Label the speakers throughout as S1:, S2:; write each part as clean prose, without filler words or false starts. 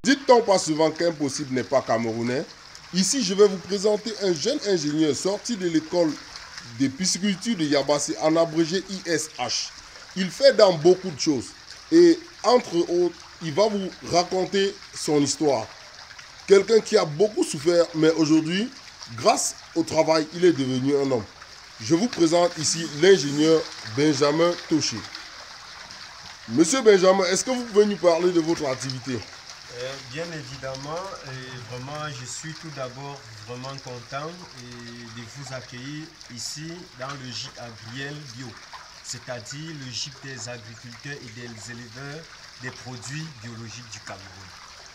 S1: Dites donc pas souvent qu'impossible n'est pas camerounais. Ici, je vais vous présenter un jeune ingénieur sorti de l'école de pisciculture de Yabassi, en abrégé ISH. Il fait dans beaucoup de choses. Et entre autres, il va vous raconter son histoire. Quelqu'un qui a beaucoup souffert, mais aujourd'hui, grâce au travail, il est devenu un homme. Je vous présente ici l'ingénieur Benjamin Toché. Monsieur Benjamin, est-ce que vous pouvez nous parler de votre activité?
S2: Bien évidemment, et vraiment, je suis tout d'abord vraiment content de vous accueillir ici dans le gîte agriel bio, c'est-à-dire le gîte des agriculteurs et des éleveurs des produits biologiques du Cameroun.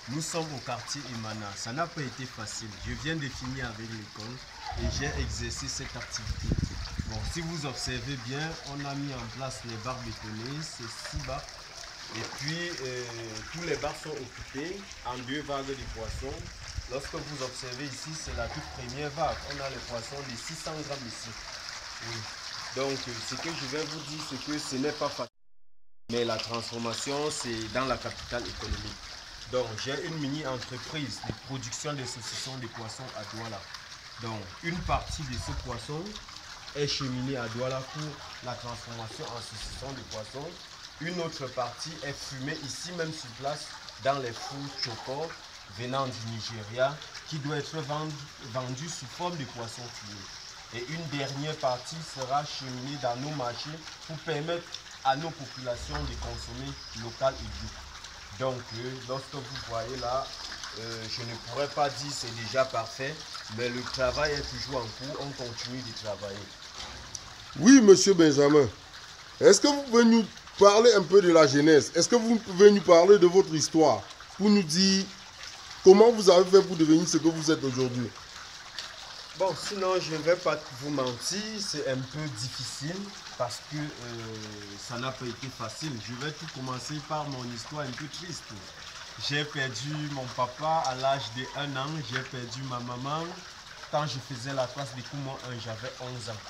S2: Nous sommes au quartier Emana. Ça n'a pas été facile. Je viens de finir avec l'école et j'ai exercé cette activité. Bon, si vous observez bien, on a mis en place les barres bétonnées, c'est 6 barres. Et puis, tous les barres sont occupés en 2 vagues de poissons. Lorsque vous observez ici, c'est la toute première vague. On a les poissons de 600 grammes ici. Oui. Donc, ce que je vais vous dire, c'est que ce n'est pas facile. Mais la transformation, c'est dans la capitale économique. Donc, j'ai une mini-entreprise de production de saucissons de poissons à Douala. Donc, une partie de ce poisson est cheminée à Douala pour la transformation en saucissons de poissons. Une autre partie est fumée ici même sur place dans les fours chokor venant du Nigeria qui doit être vendue sous forme de poisson fumé. Et une dernière partie sera cheminée dans nos marchés pour permettre à nos populations de consommer local et bio. Donc, lorsque vous voyez là, je ne pourrais pas dire c'est déjà parfait, mais le travail est toujours en cours, on continue de travailler.
S1: Oui, monsieur Benjamin. Est-ce que vous pouvez nous parler un peu de la genèse? Est-ce que vous pouvez nous parler de votre histoire pour nous dire comment vous avez fait pour devenir ce que vous êtes aujourd'hui?
S2: Bon, sinon, je ne vais pas vous mentir, c'est un peu difficile parce que ça n'a pas été facile. Je vais tout commencer par mon histoire un peu triste. J'ai perdu mon papa à l'âge de 1 an, j'ai perdu ma maman quand je faisais la classe de Koumou 1, j'avais 11 ans.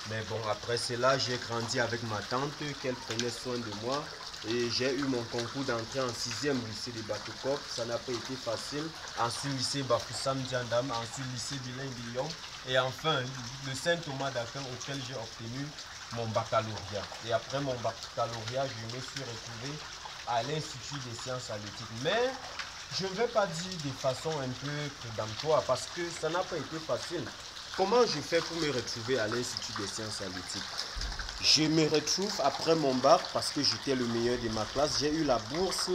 S2: Mais bon, après cela, j'ai grandi avec ma tante, qu'elle prenait soin de moi. Et j'ai eu mon concours d'entrée en 6e lycée de Batokop. Ça n'a pas été facile. Ensuite, lycée Bafoussam Diandam. Ensuite, lycée Bilain de Lyon. Et enfin, le Saint-Thomas d'Aquin auquel j'ai obtenu mon baccalauréat. Et après mon baccalauréat, je me suis retrouvé à l'Institut des sciences halieutiques. Mais je ne vais pas dire de façon un peu prédemptoire parce que ça n'a pas été facile. Comment je fais pour me retrouver à l'Institut des sciences halieutiques? Je me retrouve après mon bac parce que j'étais le meilleur de ma classe. J'ai eu la bourse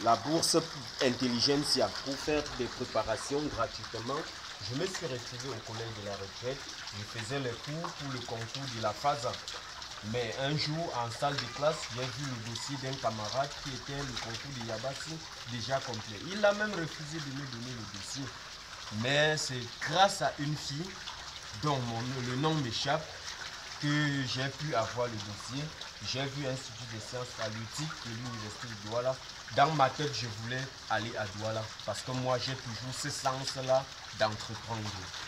S2: la bourse Intelligentsia pour faire des préparations gratuitement. Je me suis retrouvé au collège de la retraite. Je faisais les cours pour le concours de la FASA. Mais un jour, en salle de classe, j'ai vu le dossier d'un camarade qui était le concours de Yabassi déjà complet. Il a même refusé de me donner le dossier. Mais c'est grâce à une fille dont le nom m'échappe que j'ai pu avoir le dossier. J'ai vu l'Institut des sciences halieutiques de l'Université de Douala. Dans ma tête, je voulais aller à Douala parce que moi, j'ai toujours ce sens-là d'entreprendre.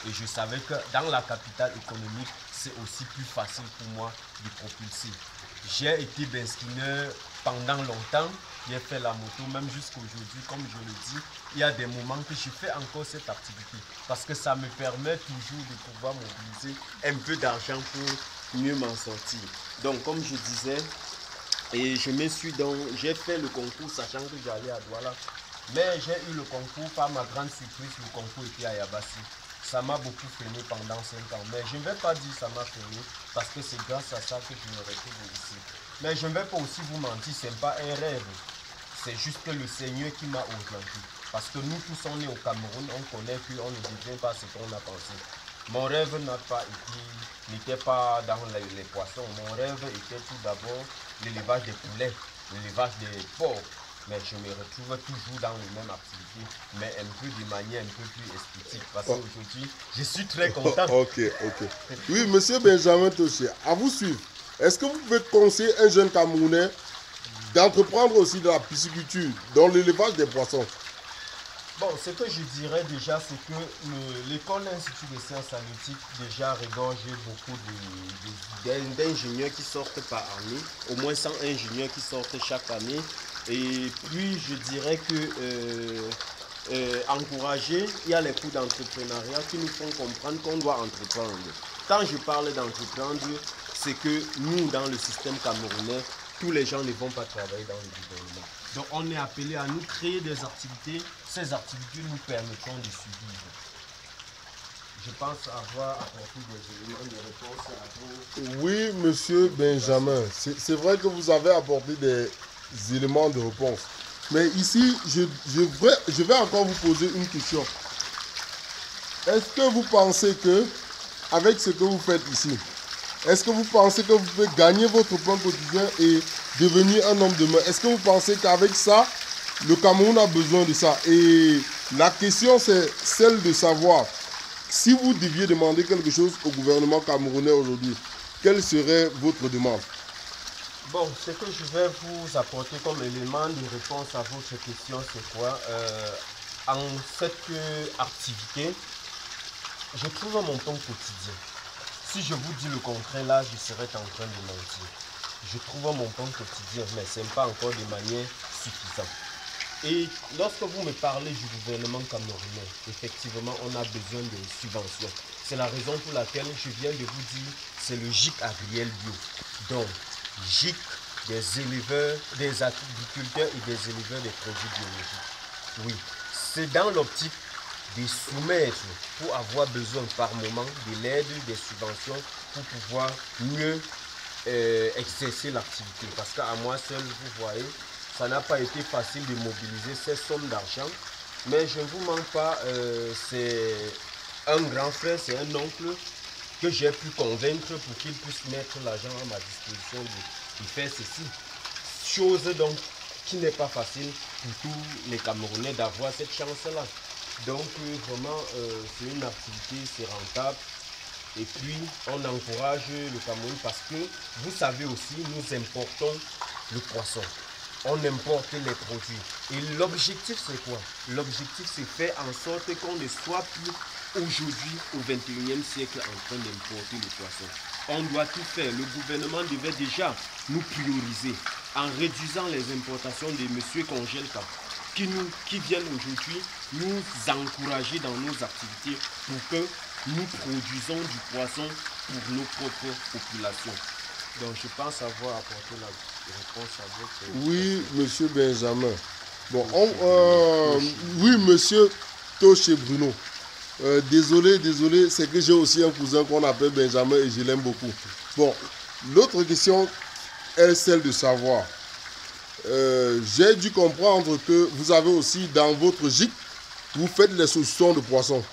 S2: Et je savais que dans la capitale économique, c'est aussi plus facile pour moi de propulser. J'ai été beskineur pendant longtemps. J'ai fait la moto, même jusqu'aujourd'hui, comme je le dis, il y a des moments que je fais encore cette activité parce que ça me permet toujours de pouvoir mobiliser un peu d'argent pour mieux m'en sortir. Donc, comme je disais, j'ai fait le concours sachant que j'allais à Douala, mais j'ai eu le concours, par ma grande surprise, le concours était à Yabassi. Ça m'a beaucoup freiné pendant 5 ans, mais je ne vais pas dire que ça m'a freiné parce que c'est grâce à ça que je me retrouve ici. Mais je ne vais pas aussi vous mentir, ce n'est pas un rêve. C'est juste le Seigneur qui m'a orienté. Parce que nous tous, on est au Cameroun, on connaît qu'on ne devient pas ce qu'on a pensé. Mon rêve n'était pas dans les poissons. Mon rêve était tout d'abord l'élevage des poulets, l'élevage des porcs. Mais je me retrouve toujours dans les mêmes activités, mais un peu de manière un peu plus esthétique. Parce qu'aujourd'hui, je suis très content.
S1: Ok. Oui, monsieur Benjamin Toché, à vous suivre. Est-ce que vous pouvez conseiller un jeune Camerounais d'entreprendre aussi de la pisciculture, dans l'élevage des poissons?
S2: Bon, ce que je dirais déjà, c'est que l'école Institut des sciences halieutiques déjà regorge beaucoup d'ingénieurs qui sortent par année, au moins 100 ingénieurs qui sortent chaque année. Et puis, je dirais que encourager, il y a les cours d'entrepreneuriat qui nous font comprendre qu'on doit entreprendre. Quand je parle d'entreprendre, c'est que nous, dans le système camerounais, tous les gens ne vont pas travailler dans le gouvernement. Donc, on est appelé à nous créer des activités. Ces activités nous permettront de survivre. Je pense avoir apporté des éléments de réponse à vous.
S1: Oui, monsieur Benjamin, c'est vrai que vous avez apporté des éléments de réponse. Mais ici, je vais encore vous poser une question. Est-ce que vous pensez que, avec ce que vous faites ici, est-ce que vous pensez que vous pouvez gagner votre pain quotidien et devenir un homme de main? Est-ce que vous pensez qu'avec ça, le Cameroun a besoin de ça? Et la question, c'est celle de savoir, si vous deviez demander quelque chose au gouvernement camerounais aujourd'hui, quelle serait votre demande?
S2: Bon, ce que je vais vous apporter comme élément de réponse à votre question, c'est quoi? En cette activité, je trouve mon pain quotidien. Si je vous dis le contraire, là, je serais en train de mentir. Je trouve mon pain quotidien, mais ce n'est pas encore de manière suffisante. Et lorsque vous me parlez du gouvernement camerounais, effectivement, on a besoin de subventions. C'est la raison pour laquelle je viens de vous dire, c'est le GIC Agriel Bio. Donc, GIC des éleveurs, des agriculteurs et des éleveurs des produits biologiques. Oui, c'est dans l'optique de soumettre pour avoir besoin par moment de l'aide, des subventions pour pouvoir mieux exercer l'activité. Parce qu'à moi seul, vous voyez, ça n'a pas été facile de mobiliser ces sommes d'argent. Mais je ne vous mens pas, c'est un grand frère, c'est un oncle que j'ai pu convaincre pour qu'il puisse mettre l'argent à ma disposition de faire ceci. Chose donc qui n'est pas facile pour tous les Camerounais d'avoir cette chance-là. Donc vraiment, c'est une activité, c'est rentable. Et puis, on encourage le Cameroun parce que, vous savez aussi, nous importons le poisson. On importe les produits. Et l'objectif, c'est quoi? L'objectif, c'est faire en sorte qu'on ne soit plus aujourd'hui, au 21e siècle, en train d'importer le poisson. On doit tout faire. Le gouvernement devait déjà nous prioriser en réduisant les importations des messieurs Congelka qui viennent aujourd'hui nous encourager dans nos activités pour que nous produisons du poisson pour nos propres populations. Donc je pense avoir apporté la réponse à votre...
S1: Oui, monsieur Benjamin. Bon, oui, monsieur Toché Bruno. Désolé, c'est que j'ai aussi un cousin qu'on appelle Benjamin et je l'aime beaucoup. Bon, l'autre question est celle de savoir. J'ai dû comprendre que vous avez aussi dans votre gîte, vous faites les saucissons de poisson.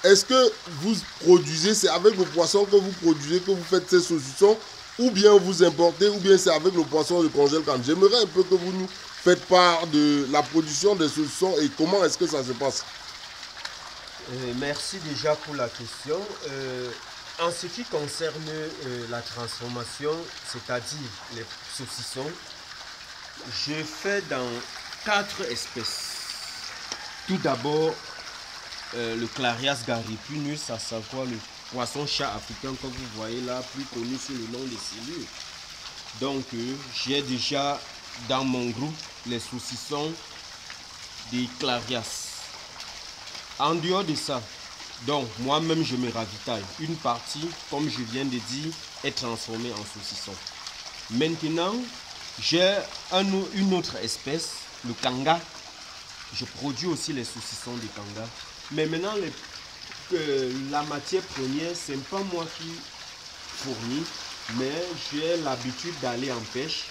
S1: Est-ce que vous produisez, c'est avec le poisson que vous produisez, que vous faites ces saucissons, ou bien vous importez, ou bien c'est avec le poisson de Congelcam? J'aimerais un peu que vous nous faites part de la production des saucissons et comment est-ce que ça se passe.
S2: Merci déjà pour la question. En ce qui concerne la transformation, c'est-à-dire les saucissons, je fais dans 4 espèces. Tout d'abord, le Clarias garipinus, à savoir le poisson-chat africain que vous voyez là, plus connu sous le nom de silure. Donc, j'ai déjà dans mon groupe les saucissons des Clarias. En dehors de ça, donc moi-même je me ravitaille. Une partie, comme je viens de dire, est transformée en saucisson. Maintenant, j'ai une autre espèce, le kanga. Je produis aussi les saucissons de kanga. Mais maintenant, la matière première, ce n'est pas moi qui fournis, mais j'ai l'habitude d'aller en pêche.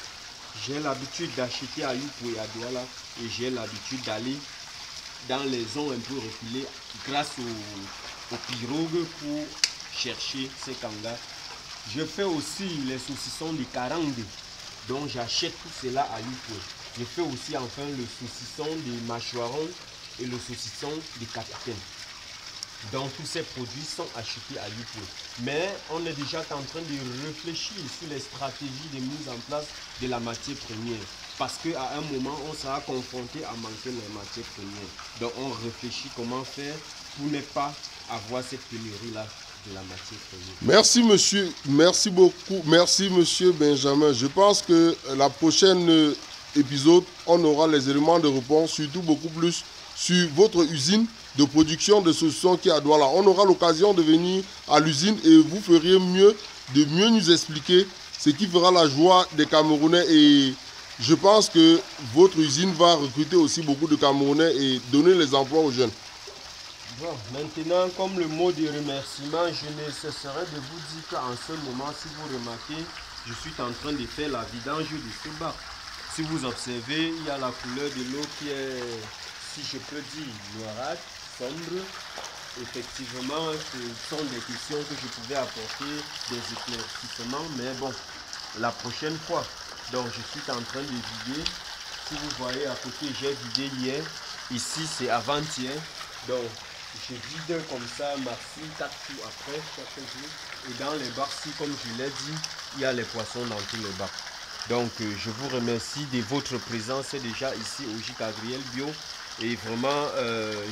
S2: J'ai l'habitude d'acheter à Youpo et à Douala et j'ai l'habitude d'aller dans les zones un peu reculées grâce aux pirogues pour chercher ces kangas. Je fais aussi les saucissons de Karangé, donc j'achète tout cela à Youpo. Je fais aussi enfin le saucisson de Mâchoiron et le saucisson de Capitaine. Donc tous ces produits sont achetés à Youpo. Mais on est déjà en train de réfléchir sur les stratégies de mise en place de la matière première. Parce qu'à un moment, on sera confronté à manquer les matières premières. Donc on réfléchit comment faire pour ne pas avoir cette pénurie-là de la matière première.
S1: Merci monsieur, merci beaucoup, merci monsieur Benjamin. Je pense que la prochaine épisode, on aura les éléments de réponse, surtout beaucoup plus sur votre usine de production de saucissons qui est à Douala. On aura l'occasion de venir à l'usine et vous feriez mieux de mieux nous expliquer ce qui fera la joie des Camerounais. Et je pense que votre usine va recruter aussi beaucoup de Camerounais et donner les emplois aux jeunes.
S2: Bon, maintenant, comme le mot de remerciement, je ne cesserai de vous dire qu'en ce moment, si vous remarquez, je suis en train de faire la vidange de ce bac. Si vous observez, il y a la couleur de l'eau qui est, si je peux dire, noirâtre, sombre. Effectivement, ce sont des questions que je pouvais apporter, des éclaircissements, mais bon, la prochaine fois. Donc, je suis en train de vider. Si vous voyez à côté, j'ai vidé hier. Ici, c'est avant-hier. Donc, je vide comme ça, merci, 4 jours après, chaque jour. Et dans les bacs-ci, comme je l'ai dit, il y a les poissons dans tous les bacs. Donc, je vous remercie de votre présence déjà ici au GIC Agriel Bio. Et vraiment,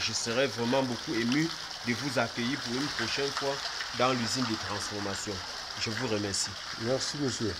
S2: je serais vraiment beaucoup ému de vous accueillir pour une prochaine fois dans l'usine de transformation. Je vous remercie.
S1: Merci, monsieur.